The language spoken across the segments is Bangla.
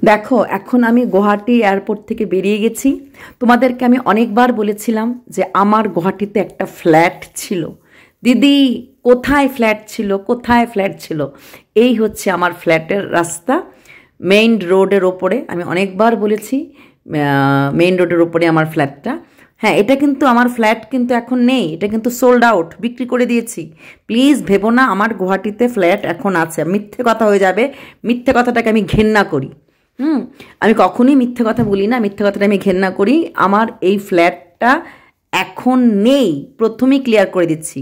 দেখো এখন আমি গুয়াহাটি এয়ারপোর্ট থেকে বেরিয়ে গেছি। তোমাদেরকে আমি অনেকবার বলেছিলাম যে আমার গুয়াহাটিতে একটা ফ্ল্যাট ছিল। দিদি কোথায় ফ্ল্যাট ছিল, কোথায় ফ্ল্যাট ছিল? এই হচ্ছে আমার ফ্ল্যাটের রাস্তা, মেইন রোডের ওপরে। আমি অনেকবার বলেছি মেইন রোডের ওপরে আমার ফ্ল্যাটটা। হ্যাঁ, এটা কিন্তু আমার ফ্ল্যাট কিন্তু এখন নেই, এটা কিন্তু সোল্ড আউট, বিক্রি করে দিয়েছি। প্লিজ ভেবো না আমার গুয়াহাটিতে ফ্ল্যাট এখন আছে, মিথ্যে কথা হয়ে যাবে। মিথ্যে কথাটাকে আমি ঘেন্না করি। আমি কখনোই মিথ্যে কথা বলি না, মিথ্যে কথাটা আমি ঘেন্না করি। আমার এই ফ্ল্যাটটা এখন নেই, প্রথমেই ক্লিয়ার করে দিচ্ছি।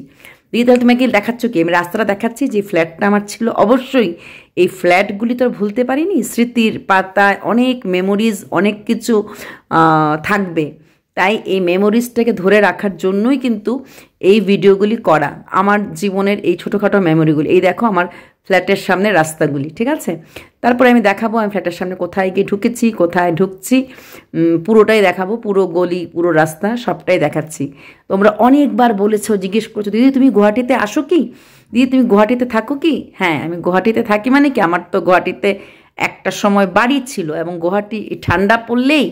দিদি তাহলে তোমাকে দেখাচ্ছ কি? আমি রাস্তাটা দেখাচ্ছি যে ফ্ল্যাটটা আমার ছিল। অবশ্যই এই ফ্ল্যাটগুলি তো ভুলতে পারিনি, স্মৃতির পাতায় অনেক মেমোরিজ, অনেক কিছু থাকবে। তাই এই মেমোরিজটাকে ধরে রাখার জন্যই কিন্তু এই ভিডিওগুলি করা, আমার জীবনের এই ছোটোখাটো মেমোরিগুলি। এই দেখো আমার ফ্ল্যাটের সামনে রাস্তাগুলি, ঠিক আছে? তারপরে আমি দেখাবো আমি ফ্ল্যাটের সামনে কোথায় গিয়ে ঢুকেছি, কোথায় ঢুকছি, পুরোটাই দেখাবো, পুরো গলি, পুরো রাস্তা সবটাই দেখাচ্ছি। তোমরা অনেকবার বলেছো, জিজ্ঞেস করছো, দিদি তুমি গুয়াহাটিতে আসো কি, দিদি তুমি গুয়াহাটিতে থাকো কি? হ্যাঁ, আমি গুয়াহাটিতে থাকি। মানে কি, আমার তো গুয়াহাটিতে একটা সময় বাড়ি ছিল এবং গুয়াহাটি ঠান্ডা পড়লেই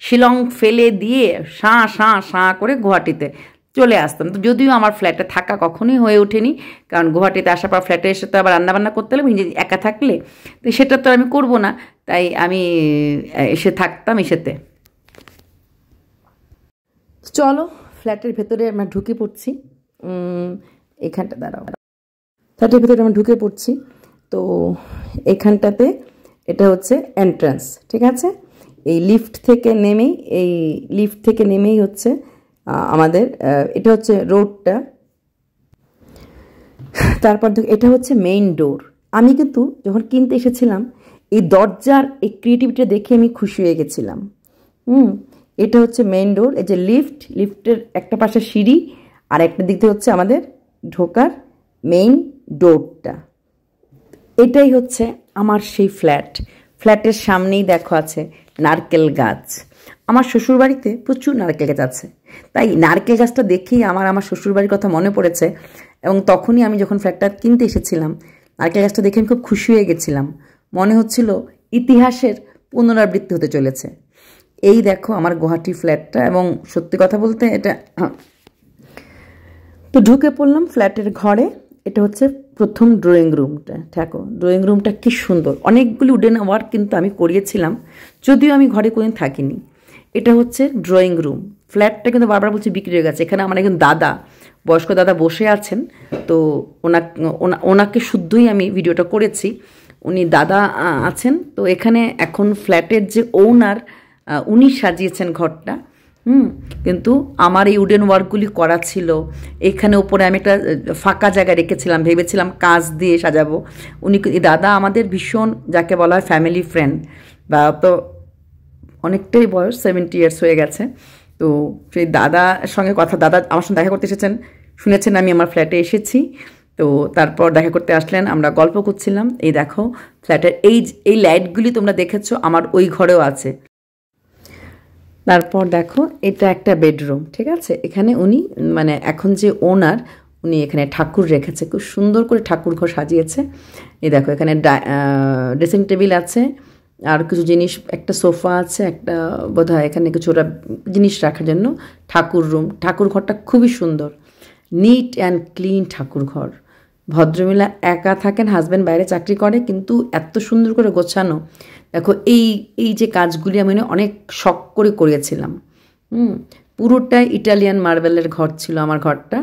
শিলং ফেলে দিয়ে সাঁ সাঁ সাঁ করে গুয়াহাটিতে চলে আসতাম। তো যদিও আমার ফ্ল্যাটে থাকা কখনোই হয়ে ওঠেনি, কারণ গুয়াহাটিতে আসার পর ফ্ল্যাটে এসে তো আবার রান্নাবান্না করতে হলে নিজে একা থাকলে, তো সেটা তো আমি করবো না। তাই আমি এসে থাকতাম এসেতে। চলো ফ্ল্যাটের ভেতরে আমরা ঢুকে পড়ছি। এখানটা দাঁড়াও, ফ্ল্যাটের ভেতরে আমরা ঢুকে পড়ছি। তো এখানটাতে এটা হচ্ছে এন্ট্রান্স, ঠিক আছে? এই লিফট থেকে নেমেই হচ্ছে আমাদের এটা হচ্ছে রোডটা। তারপর এটা হচ্ছে মেইন ডোর। আমি কিন্তু যখন কিনতে এসেছিলাম এই দরজার এই ক্রিয়েটিভিটি দেখে আমি খুশি হয়ে গেছিলাম। এটা হচ্ছে মেইন ডোর। এই যে লিফটের একটা পাশে সিঁড়ি আর একটা দিক থেকে হচ্ছে আমাদের ঢোকার মেইন ডোরটা। এটাই হচ্ছে আমার সেই ফ্ল্যাটের সামনেই দেখো আছে নারকেল গাছ। আমার শ্বশুরবাড়িতে প্রচুর নারকেল গাছ আছে, তাই নারকেল গাছটা দেখেই আমার শ্বশুরবাড়ির কথা মনে পড়েছে। এবং তখনই আমি যখন ফ্ল্যাটটা কিনতে এসেছিলাম নারকেল গাছটা দেখে আমি খুব খুশি হয়ে গেছিলাম। মনে হচ্ছিল ইতিহাসের পুনরাবৃত্তি হতে চলেছে। এই দেখো আমার গুয়াহাটি ফ্ল্যাটটা। এবং সত্যি কথা বলতে এটা তো ঢুকে পড়লাম ফ্ল্যাটের ঘরে। এটা হচ্ছে প্রথম ড্রয়িং রুমটা। দেখো ড্রয়িং রুমটা কি সুন্দর, অনেকগুলি উডেন ওয়ার্ক কিন্তু আমি করিয়েছিলাম, যদিও আমি ঘরে কোনোদিন থাকিনি। এটা হচ্ছে ড্রয়িং রুম। ফ্ল্যাটটা কিন্তু বারবার বলছি বিক্রি হয়ে গেছে। এখানে আমার একজন দাদা, বয়স্ক দাদা বসে আছেন। তো ওনাকে শুদ্ধই আমি ভিডিওটা করেছি। উনি দাদা আছেন। তো এখানে এখন ফ্ল্যাটের যে ওনার, উনি সাজিয়েছেন ঘরটা। কিন্তু আমার এই উডেন ওয়ার্কগুলি করা ছিল। এখানে উপরে আমি একটা ফাঁকা জায়গা রেখেছিলাম, ভেবেছিলাম কাঁচ দিয়ে সাজাবো। দাদা আমাদের ভীষণ, যাকে বলা হয় ফ্যামিলি ফ্রেন্ড। বা তো অনেকটাই বয়স, 70 ইয়ার্স হয়ে গেছে। তো সেই দাদার সঙ্গে দাদা আমার সঙ্গে দেখা করতে এসেছেন, শুনেছেন আমি আমার ফ্ল্যাটে এসেছি। তো তারপর দেখা করতে আসলেন, আমরা গল্প করছিলাম। এই দেখো ফ্ল্যাটের এই লাইটগুলি তোমরা দেখেছো, আমার ওই ঘরেও আছে। তারপর দেখো এটা একটা বেডরুম, ঠিক আছে? এখানে উনি মানে এখন যে ওনার, উনি এখানে ঠাকুর রেখেছে, খুব সুন্দর করে ঠাকুর ঘর সাজিয়েছে। এই দেখো এখানে ড্রেসিং টেবিল আছে, আর কিছু জিনিস, একটা সোফা আছে, একটা বোধহয় এখানে কিছু ওরা জিনিস রাখার জন্য। ঠাকুর ঘরটা খুবই সুন্দর, নিট অ্যান্ড ক্লিন ঠাকুর ঘর। ভদ্রমহিলা একা থাকেন, হাজব্যান্ড বাইরে চাকরি করে, কিন্তু এত সুন্দর করে গোছানো। দেখো এই যে কাজগুলি আমি অনেক শখ করে করিয়েছিলাম। পুরোটাই ইটালিয়ান মার্বেলের ঘর ছিল আমার ঘরটা।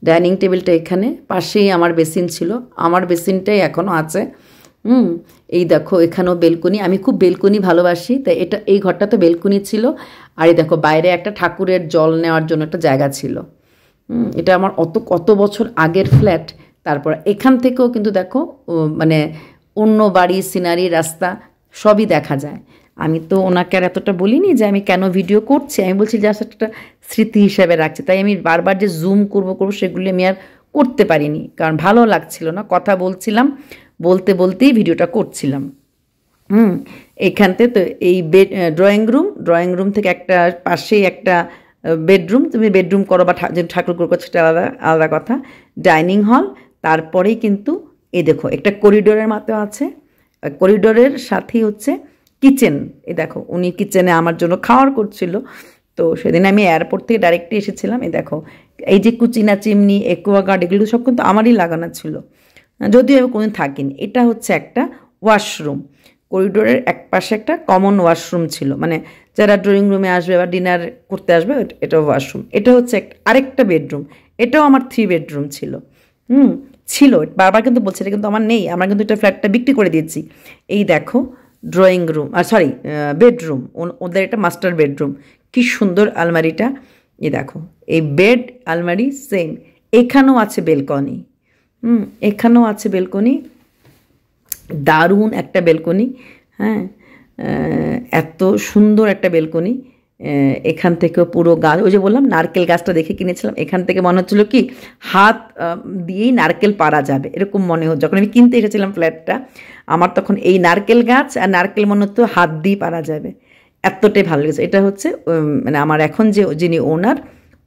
ডাইনিং টেবিলটা এখানে, পাশেই আমার বেসিন ছিল, আমার বেসিনটাই এখনও আছে। এই দেখো এখানেও বেলকনি, আমি খুব বেলকনি ভালোবাসি, তাই এই ঘরটা তো বেলকনি ছিল। আর এই দেখো বাইরে একটা ঠাকুরের জল নেওয়ার জন্য একটা জায়গা ছিল। এটা আমার কত বছর আগের ফ্ল্যাট। তারপর এখান থেকেও কিন্তু দেখো মানে অন্য বাড়ি, সিনারি, রাস্তা সবই দেখা যায়। আমি তো ওনাকে আর এতটা বলিনি যে আমি কেন ভিডিও করছি, আমি বলছি জাস্ট একটা স্মৃতি হিসেবে রাখছি। তাই আমি বারবার যে জুম করবো সেগুলি আমি আর করতে পারিনি, কারণ ভালো লাগছিল না, কথা বলছিলাম, বলতেই ভিডিওটা করছিলাম। এইখানতে তো এই ড্রয়িং রুম থেকে একটা পাশেই একটা বেডরুম। তুমি বেডরুম করো বা ঠাকুর করো সেটা আলাদা কথা। ডাইনিং হল, তারপরেই কিন্তু এই দেখো একটা করিডোরের মতো আছে, করিডোরের সাথেই হচ্ছে কিচেন, এই দেখো উনি কিচেনে আমার জন্য খাওয়ার করছিল। তো সেদিন আমি এয়ারপোর্ট থেকে ডাইরেক্টলি এসেছিলাম। এই দেখো এই যে কুচিনা চিমনি, অ্যাকোয়াগার্ড, এগুলো সব কিন্তু আমারই লাগানো ছিল, যদিও আমি কোনোদিন থাকিনি। এটা হচ্ছে একটা ওয়াশরুম, করিডোরের এক পাশে একটা কমন ওয়াশরুম ছিল, মানে যারা ড্রয়িং রুমে আসবে বা ডিনার করতে আসবে এটা ওয়াশরুম। এটা হচ্ছে আরেকটা বেডরুম, এটাও আমার 3 বেডরুম ছিল। ছিল, বারবার কিন্তু বলছে এটা কিন্তু আমার নেই, আমরা কিন্তু এটা ফ্ল্যাটটা বিক্রি করে দিয়েছি। এই দেখো ড্রয়িং রুম, সরি বেডরুম, ওদের এটা মাস্টার বেডরুম। কি সুন্দর আলমারিটা, এই দেখো এই বেড আলমারি সেম। এখানেও আছে বেলকনি, এখানেও আছে বেলকনি, দারুণ একটা বেলকনি। হ্যাঁ, এত সুন্দর একটা বেলকনি। এখান থেকেও পুরো গাছ, ওই যে বললাম নারকেল গাছটা দেখে কিনেছিলাম, এখান থেকে মনে হচ্ছিলো কি হাত দিয়েই নারকেল পাড়া যাবে, এরকম মনে হতো। যখন আমি কিনতে এসেছিলাম ফ্ল্যাটটা, আমার তখন এই নারকেল গাছ আর নারকেল মনে হতো হাত দিয়ে পাড়া যাবে, এতটাই ভালো লেগেছে। এটা হচ্ছে মানে আমার এখন যিনি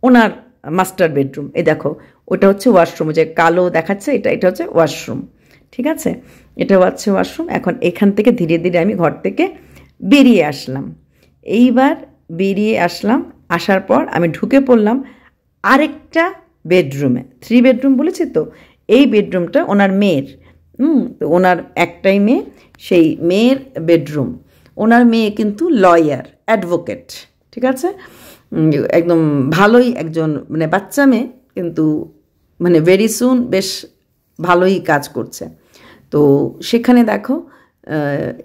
ওনার মাস্টার বেডরুম। এই দেখো ওটা হচ্ছে ওয়াশরুম, যে কালো দেখাচ্ছে এটা হচ্ছে ওয়াশরুম, ঠিক আছে, এটা হচ্ছে ওয়াশরুম। এখন এখান থেকে ধীরে ধীরে আমি ঘর থেকে বেরিয়ে আসলাম। এইবার বেরিয়ে আসলাম, আসার পর আমি ঢুকে পড়লাম আরেকটা বেডরুমে। 3 বেডরুম বলেছি তো, এই বেডরুমটা ওনার মেয়ের। তো ওনার একটাই মেয়ে, সেই মেয়ের বেডরুম। ওনার মেয়ে কিন্তু লয়ার, অ্যাডভোকেট, ঠিক আছে, একদম ভালোই একজন মানে বাচ্চা মেয়ে, কিন্তু মানে ভেরি সুন বেশ ভালোই কাজ করছে। তো সেখানে দেখো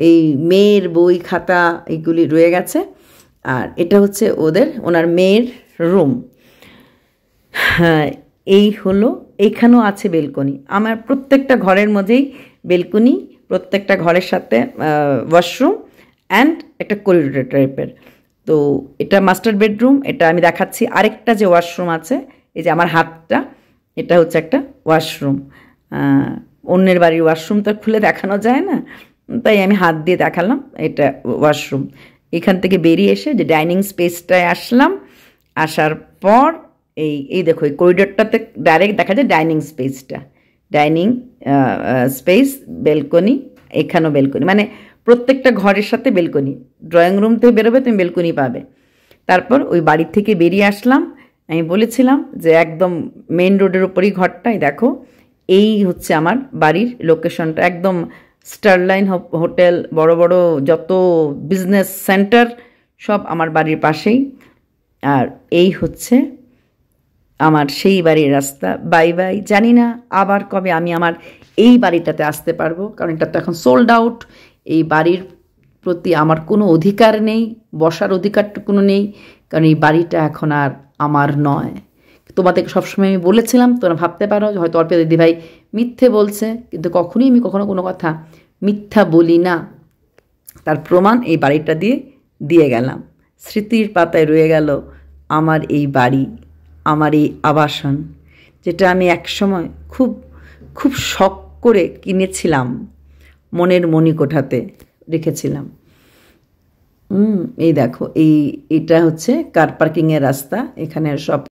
এই মেয়ের বই খাতা এইগুলি রয়ে গেছে। আর এটা হচ্ছে ওনার মেয়ের রুম। হ্যাঁ, এই হলো, এইখানেও আছে বেলকনি। আমার প্রত্যেকটা ঘরের মধ্যেই বেলকনি, প্রত্যেকটা ঘরের সাথে ওয়াশরুম অ্যান্ড একটা করিডোর টাইপের। তো এটা মাস্টার বেডরুম। এটা আমি দেখাচ্ছি আরেকটা যে ওয়াশরুম আছে, এই যে আমার হাতটা, এটা হচ্ছে একটা ওয়াশরুম। অন্যের বাড়ির ওয়াশরুম তো খুলে দেখানো যায় না, তাই আমি হাত দিয়ে দেখালাম এটা ওয়াশরুম। এখান থেকে বেরিয়ে এসে যে ডাইনিং স্পেসটায় আসলাম, আসার পর এই দেখো এই করিডোরটাতে ডাইরেক্ট দেখা যায় ডাইনিং স্পেসটা, ডাইনিং স্পেস, বেলকনি, এখানেও বেলকনি, মানে প্রত্যেকটা ঘরের সাথে বেলকনি। ড্রয়িং রুম থেকে বেরোবে তুমি বেলকনি পাবে। তারপর ওই বাড়ির থেকে বেরিয়ে আসলাম, আমি বলেছিলাম যে একদম মেন রোডের ওপরই ঘরটাই। দেখো এই হচ্ছে আমার বাড়ির লোকেশনটা, একদম স্টারলাইন হোটেল, বড় বড় যত বিজনেস সেন্টার সব আমার বাড়ির পাশেই। আর এই হচ্ছে আমার সেই বাড়ির রাস্তা। বাই বাই, জানি না আবার কবে আমি আমার এই বাড়িটাতে আসতে পারবো, কারণ এটা তো এখন সোল্ড আউট। এই বাড়ির প্রতি আমার কোনো অধিকার নেই, বসার অধিকারটুকুনো নেই, কারণ এই বাড়িটা এখন আর আমার নয়। তোমাদেরকে সবসময় আমি বলেছিলাম, তোমরা ভাবতে পারো হয়তো অর্পিতা দিদিভাই মিথ্যে বলছে, কিন্তু কখনোই আমি কখনো কোনো কথা মিথ্যা বলি না। তার প্রমাণ এই বাড়িটা দিয়ে গেলাম। স্মৃতির পাতায় রয়ে গেল আমার এই বাড়ি, আমার এই আবাসন, যেটা আমি একসময় খুব খুব শখ করে কিনেছিলাম, মনের মণিকোঠাতে রেখেছিলাম। এই দেখো এটা হচ্ছে কার পার্কিংয়ের রাস্তা, এখানে সব